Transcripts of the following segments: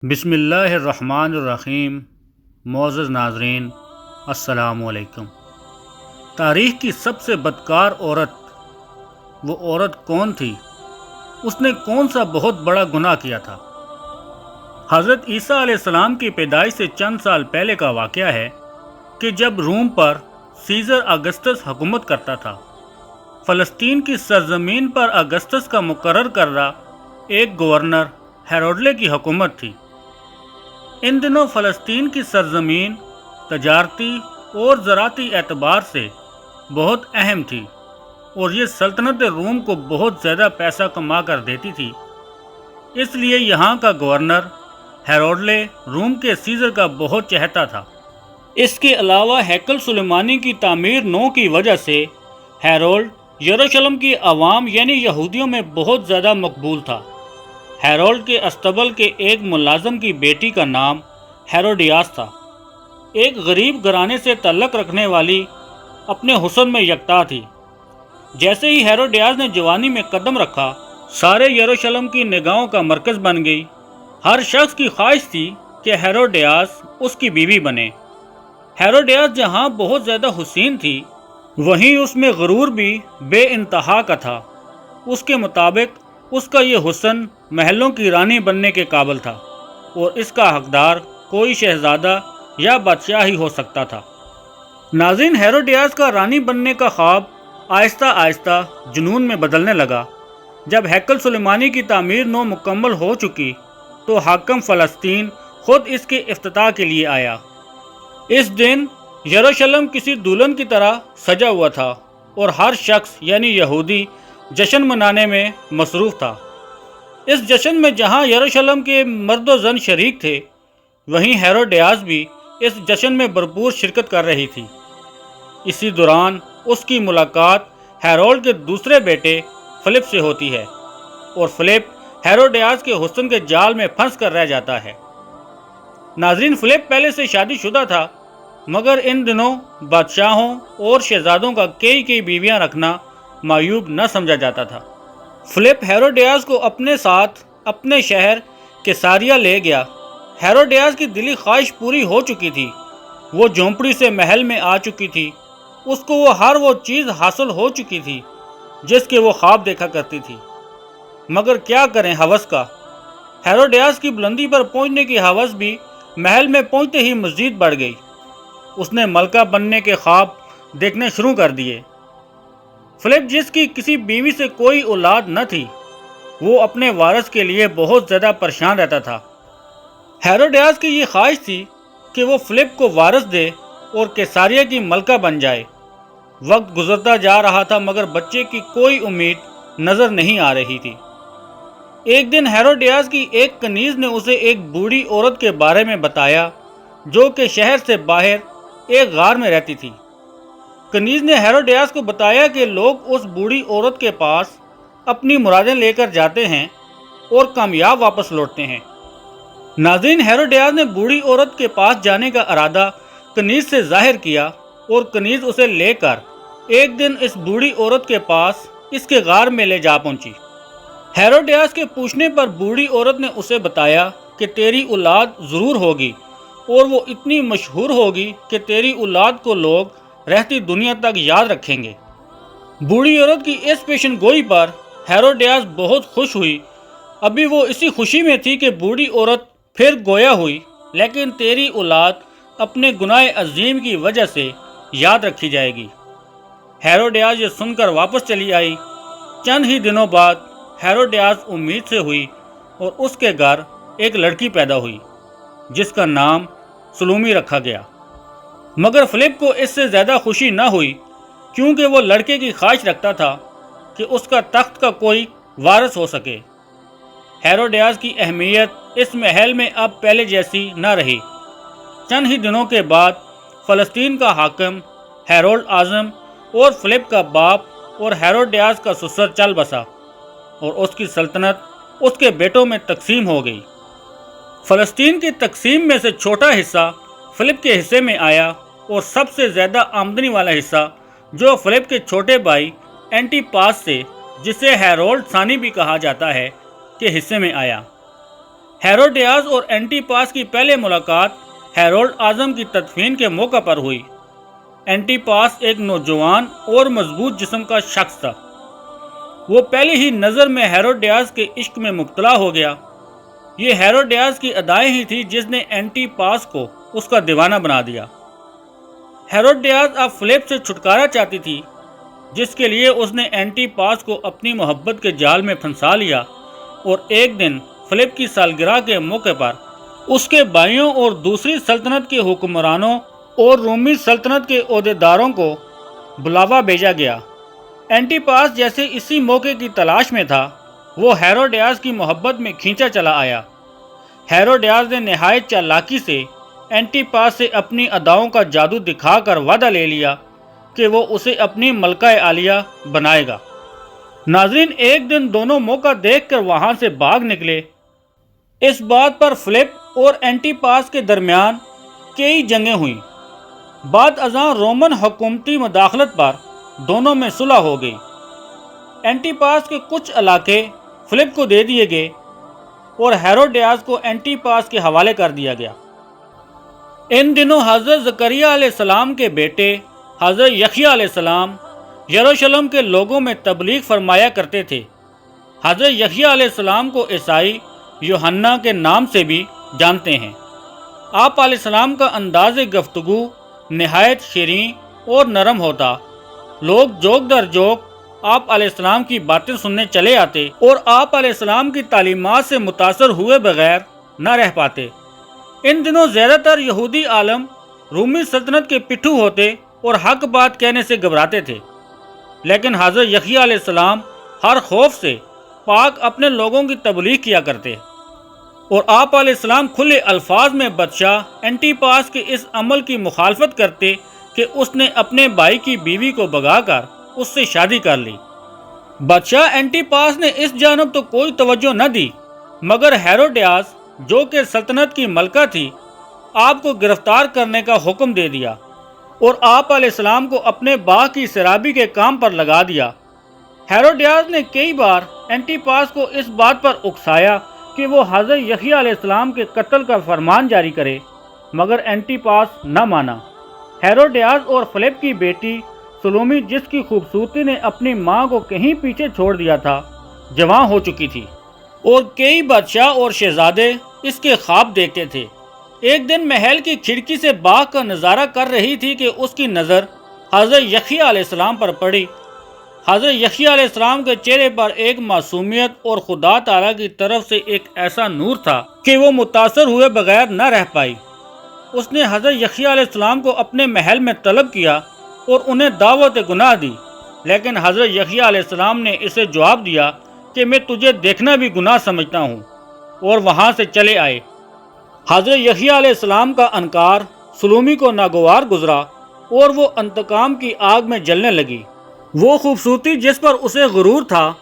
بسم اللہ الرحمن الرحیم۔ معزز ناظرین، السلام علیکم۔ تاریخ کی سب سے بدکار عورت، وہ عورت کون تھی؟ اس نے کون سا بہت بڑا گناہ کیا تھا؟ حضرت عیسیٰ علیہ السلام کی پیدائش سے چند سال پہلے کا واقعہ ہے کہ جب روم پر سیزر اگسطس حکومت کرتا تھا، فلسطین کی سرزمین پر اگسطس کا مقرر کردہ ایک گورنر ہیروڈلے کی حکومت تھی۔ ان دنوں فلسطین کی سرزمین تجارتی اور زراعتی اعتبار سے بہت اہم تھی اور یہ سلطنت روم کو بہت زیادہ پیسہ کما کر دیتی تھی۔ اس لیے یہاں کا گورنر ہیروڈلے روم کے سیزر کا بہت چہتا تھا۔ اس کے علاوہ ہیکل سلیمانی کی تعمیر نو کی وجہ سے ہیرولڈ یروشلم کی عوام یعنی یہودیوں میں بہت زیادہ مقبول تھا۔ ہیرولڈ کے استبل کے ایک ملازم کی بیٹی کا نام ہیروڈیاس تھا۔ ایک غریب گھرانے سے تعلق رکھنے والی اپنے حسن میں یکتا تھی۔ جیسے ہی ہیروڈیاس نے جوانی میں قدم رکھا، سارے یروشلم کی نگاہوں کا مرکز بن گئی۔ ہر شخص کی خواہش تھی کہ ہیروڈیاس اس کی بیوی بنے۔ ہیروڈیاس جہاں بہت زیادہ حسین تھی، وہیں اس میں غرور بھی بے انتہا کا تھا۔ اس کے مطابق اس کا یہ حسن محلوں کی رانی بننے کے قابل تھا اور اس کا حقدار کوئی شہزادہ یا بادشاہ ہی ہو سکتا تھا۔ ناظرین، ہیروڈیاس کا رانی بننے کا خواب آہستہ آہستہ جنون میں بدلنے لگا۔ جب ہیکل سلیمانی کی تعمیر نو مکمل ہو چکی تو حاکم فلسطین خود اس کے افتتاح کے لیے آیا۔ اس دن یروشلم کسی دلہن کی طرح سجا ہوا تھا اور ہر شخص یعنی یہودی جشن منانے میں مصروف تھا۔ اس جشن میں جہاں یروشلم کے مرد و زن شریک تھے، وہیں ہیروڈیاس بھی اس جشن میں بھرپور شرکت کر رہی تھی۔ اسی دوران اس کی ملاقات ہیرولڈ کے دوسرے بیٹے فلپ سے ہوتی ہے اور فلپ ہیروڈیاس کے حسن کے جال میں پھنس کر رہ جاتا ہے۔ ناظرین، فلپ پہلے سے شادی شدہ تھا، مگر ان دنوں بادشاہوں اور شہزادوں کا کئی بیویاں رکھنا معیوب نہ سمجھا جاتا تھا۔ فلپ ہیروڈیاس کو اپنے ساتھ اپنے شہر کیساریا لے گیا۔ ہیروڈیاس کی دلی خواہش پوری ہو چکی تھی۔ وہ جھونپڑی سے محل میں آ چکی تھی۔ اس کو وہ چیز حاصل ہو چکی تھی جس کے وہ خواب دیکھا کرتی تھی۔ مگر کیا کریں ہوس کا؟ ہیروڈیاس کی بلندی پر پہنچنے کی ہوس بھی محل میں پہنچتے ہی مزید بڑھ گئی۔ اس نے ملکہ بننے کے خواب دیکھنے شروع کر دیے۔ فلپ، جس کی کسی بیوی سے کوئی اولاد نہ تھی، وہ اپنے وارث کے لیے بہت زیادہ پریشان رہتا تھا۔ ہیروڈیاس کی یہ خواہش تھی کہ وہ فلپ کو وارث دے اور کیساریا کی ملکہ بن جائے۔ وقت گزرتا جا رہا تھا مگر بچے کی کوئی امید نظر نہیں آ رہی تھی۔ ایک دن ہیروڈیاس کی ایک کنیز نے اسے ایک بوڑھی عورت کے بارے میں بتایا جو کہ شہر سے باہر ایک غار میں رہتی تھی۔ کنیز نے ہیروڈیاس کو بتایا کہ لوگ اس بوڑھی عورت کے پاس اپنی مرادیں لے کر جاتے ہیں اور کامیاب واپس لوٹتے ہیں۔ ناظرین، ہیروڈیاس نے بوڑھی عورت کے پاس جانے کا ارادہ کنیز سے ظاہر کیا اور کنیز اسے لے کر ایک دن اس بوڑھی عورت کے پاس اس کے غار میں لے جا پہنچی۔ ہیروڈیاس کے پوچھنے پر بوڑھی عورت نے اسے بتایا کہ تیری اولاد ضرور ہوگی اور وہ اتنی مشہور ہوگی کہ تیری اولاد کو لوگ رہتی دنیا تک یاد رکھیں گے۔ بوڑھی عورت کی اس پیشن گوئی پر ہیروڈیاس بہت خوش ہوئی۔ ابھی وہ اسی خوشی میں تھی کہ بوڑھی عورت پھر گویا ہوئی، لیکن تیری اولاد اپنے گناہ عظیم کی وجہ سے یاد رکھی جائے گی۔ ہیروڈیاس یہ سن کر واپس چلی آئی۔ چند ہی دنوں بعد ہیروڈیاس امید سے ہوئی اور اس کے گھر ایک لڑکی پیدا ہوئی جس کا نام سلومی رکھا گیا۔ مگر فلپ کو اس سے زیادہ خوشی نہ ہوئی، کیونکہ وہ لڑکے کی خواہش رکھتا تھا کہ اس کا تخت کا کوئی وارث ہو سکے۔ ہیروڈیاس کی اہمیت اس محل میں اب پہلے جیسی نہ رہی۔ چند ہی دنوں کے بعد فلسطین کا حاکم ہیرولڈ اعظم اور فلپ کا باپ اور ہیروڈیاس کا سسر چل بسا اور اس کی سلطنت اس کے بیٹوں میں تقسیم ہو گئی۔ فلسطین کی تقسیم میں سے چھوٹا حصہ فلپ کے حصے میں آیا اور سب سے زیادہ آمدنی والا حصہ جو فلپ کے چھوٹے بھائی اینٹی پاس سے، جسے ہیرولڈ ثانی بھی کہا جاتا ہے، کے حصے میں آیا۔ ہیروڈیاس اور اینٹیپاس کی پہلے ملاقات ہیرولڈ اعظم کی تدفین کے موقع پر ہوئی۔ اینٹیپاس ایک نوجوان اور مضبوط جسم کا شخص تھا۔ وہ پہلی ہی نظر میں ہیروڈیاس کے عشق میں مبتلا ہو گیا۔ یہ ہیروڈیاس کی ادائیں ہی تھی جس نے اینٹیپاس کو اس کا دیوانہ بنا دیا۔ ہیروڈیاس اب فلپ سے چھٹکارا چاہتی تھی، جس کے لیے اس نے اینٹیپاس کو اپنی محبت کے جال میں پھنسا لیا، اور ایک دن فلپ کی سالگرہ کے موقع پر اس کے بھائیوں اور دوسری سلطنت کے حکمرانوں اور رومی سلطنت کے عہدیداروں کو بلاوا بھیجا گیا۔ اینٹیپاس جیسے اسی موقع کی تلاش میں تھا، وہ ہیروڈیاس کی محبت میں کھینچا چلا آیا۔ ہیروڈیاس نے نہایت چالاکی سے اینٹیپاس سے اپنی اداؤں کا جادو دکھا کر وعدہ لے لیا کہ وہ اسے اپنی ملکہ عالیہ بنائے گا۔ ناظرین، ایک دن دونوں موقع دیکھ کر وہاں سے بھاگ نکلے۔ اس بات پر فلپ اور اینٹیپاس کے درمیان کئی جنگیں ہوئیں۔ بعد ازاں رومن حکومتی مداخلت پر دونوں میں صلح ہو گئی۔ اینٹیپاس کے کچھ علاقے فلپ کو دے دیے گئے اور ہیروڈیاس کو اینٹیپاس کے حوالے کر دیا گیا۔ ان دنوں حضرت زکریا علیہ السلام کے بیٹے حضرت یحییٰ علیہ السلام یروشلم کے لوگوں میں تبلیغ فرمایا کرتے تھے۔ حضرت یحییٰ علیہ السلام کو عیسائی یوحنا کے نام سے بھی جانتے ہیں۔ آپ علیہ السلام کا انداز گفتگو نہایت شیریں اور نرم ہوتا۔ لوگ جوک در جوک آپ علیہ السلام کی باتیں سننے چلے آتے اور آپ علیہ السلام کی تعلیمات سے متاثر ہوئے بغیر نہ رہ پاتے۔ ان دنوں زیادہ تر یہودی عالم رومی سلطنت کے پٹھو ہوتے اور حق بات کہنے سے گھبراتے تھے، لیکن حضرت یحییٰ علیہ السلام ہر خوف سے پاک اپنے لوگوں کی تبلیغ کیا کرتے، اور آپ علیہ السلام کھلے الفاظ میں بادشاہ اینٹیپاس کے اس عمل کی مخالفت کرتے کہ اس نے اپنے بھائی کی بیوی کو بھگا کر اس سے شادی کر لی۔ بادشاہ اینٹیپاس نے اس جانب تو کوئی توجہ نہ دی، مگر ہیروڈیاس جو کہ سلطنت کی ملکہ تھی، آپ کو گرفتار کرنے کا حکم دے دیا اور آپ علیہ السلام کو اپنے باغ کی سرابی کے کام پر لگا دیا۔ ہیروڈیاس نے کئی بار اینٹیپاس کو اس بات پر اکسایا کہ وہ حضرت یحییٰ علیہ السلام کے قتل کا فرمان جاری کرے، مگر اینٹیپاس نہ مانا۔ ہیروڈیاس اور فلپ کی بیٹی سلومی، جس کی خوبصورتی نے اپنی ماں کو کہیں پیچھے چھوڑ دیا تھا، جوان ہو چکی تھی، اور کئی بادشاہ اور شہزادے اس کے خواب دیکھتے تھے۔ ایک دن محل کی کھڑکی سے باغ کا نظارہ کر رہی تھی کہ اس کی نظر حضرت یحییٰ علیہ السلام پر پڑی۔ حضرت یحییٰ علیہ السلام کے چہرے پر ایک معصومیت اور خدا تعالیٰ کی طرف سے ایک ایسا نور تھا کہ وہ متاثر ہوئے بغیر نہ رہ پائی۔ اس نے حضرت یحییٰ علیہ السلام کو اپنے محل میں طلب کیا اور انہیں دعوت گناہ دی، لیکن حضرت یحییٰ علیہ السلام نے اسے جواب دیا کہ میں تجھے دیکھنا بھی گناہ سمجھتا ہوں، اور وہاں سے چلے آئے۔ حضرت یحییٰ علیہ السلام کا انکار سلومی کو ناگوار گزرا اور وہ انتقام کی آگ میں جلنے لگی۔ وہ خوبصورتی جس پر اسے غرور تھا،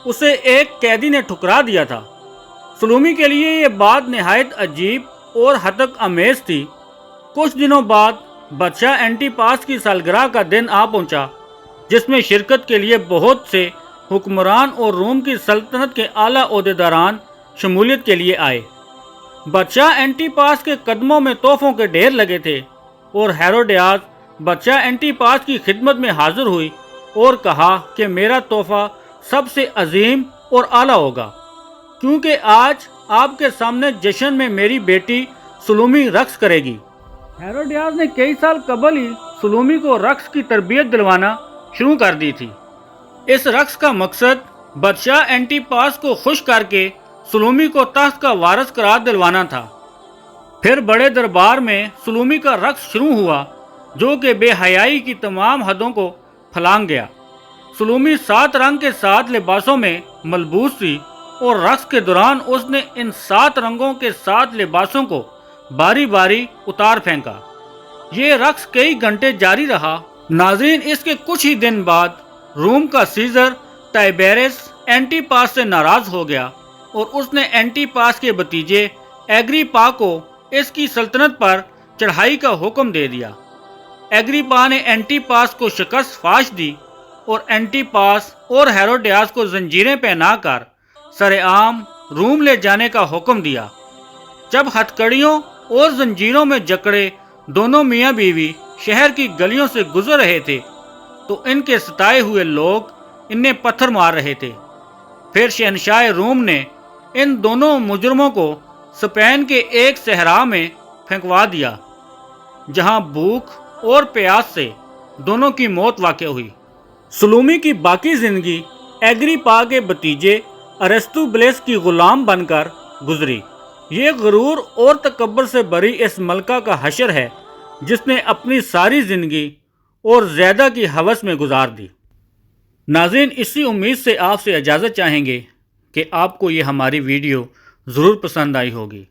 اسے ایک قیدی نے ٹھکرا دیا تھا۔ سلومی کے لیے یہ بات نہایت عجیب اور ہتک امیز تھی۔ کچھ دنوں بعد بادشاہ اینٹیپاس کی سالگرہ کا دن آ پہنچا، جس میں شرکت کے لیے بہت سے حکمران اور روم کی سلطنت کے اعلیٰ عہدیداران شمولیت کے لیے آئے۔ بادشاہ اینٹیپاس کے قدموں میں تحفوں کے ڈھیر لگے تھے، اور ہیروڈیاس بادشاہ اینٹیپاس کی خدمت میں حاضر ہوئی اور کہا کہ میرا تحفہ سب سے عظیم اور اعلیٰ ہوگا، کیونکہ آج آپ کے سامنے جشن میں میری بیٹی سلومی رقص کرے گی۔ ہیروڈیاس نے کئی سال قبل ہی سلومی کو رقص کی تربیت دلوانا شروع کر دی تھی۔ اس رقص کا مقصد بادشاہ اینٹیپاس کو خوش کر کے سلومی کو تخت کا وارث قرار دلوانا تھا۔ پھر بڑے دربار میں سلومی کا رقص شروع ہوا، جو کہ بے حیائی کی تمام حدوں کو پھلانگ گیا۔ سلومی 7 رنگ کے 7 لباسوں میں ملبوس تھی، اور رقص کے دوران اس نے ان 7 رنگوں کے 7 لباسوں کو باری باری اتار پھینکا۔ یہ رقص کئی گھنٹے جاری رہا۔ ناظرین، اس کے کچھ ہی دن بعد روم کا سیزر ٹائبیرس اینٹیپاس سے ناراض ہو گیا، اور اس نے اینٹیپاس کے بھتیجے ایگریپا کو اس کی سلطنت پر چڑھائی کا حکم دے دیا۔ ایگریپا نے اینٹیپاس کو شکست فاش دی، اور اینٹیپاس اور ہیروڈیاس کو زنجیریں پہنا کر سرعام روم لے جانے کا حکم دیا۔ جب ہتھکڑیوں اور زنجیروں میں جکڑے دونوں میاں بیوی شہر کی گلیوں سے گزر رہے تھے تو ان کے ستائے ہوئے لوگ انہیں پتھر مار رہے تھے۔ پھر شہنشاہ روم نے ان دونوں مجرموں کو اسپین کے ایک صحرا میں پھینکوا دیا، جہاں بھوک اور پیاس سے دونوں کی موت واقع ہوئی۔ سلومی کی باقی زندگی ایگریپا کے بھتیجے ارسطوبلس کی غلام بن کر گزری۔ یہ غرور اور تکبر سے بھری اس ملکہ کا حشر ہے جس نے اپنی ساری زندگی اور زیادہ کی ہوس میں گزار دی۔ ناظرین، اسی امید سے آپ سے اجازت چاہیں گے کہ آپ کو یہ ہماری ویڈیو ضرور پسند آئی ہوگی۔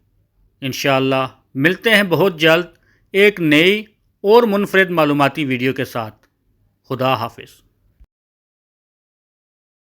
انشاءاللہ ملتے ہیں بہت جلد ایک نئی اور منفرد معلوماتی ویڈیو کے ساتھ۔ خدا حافظ۔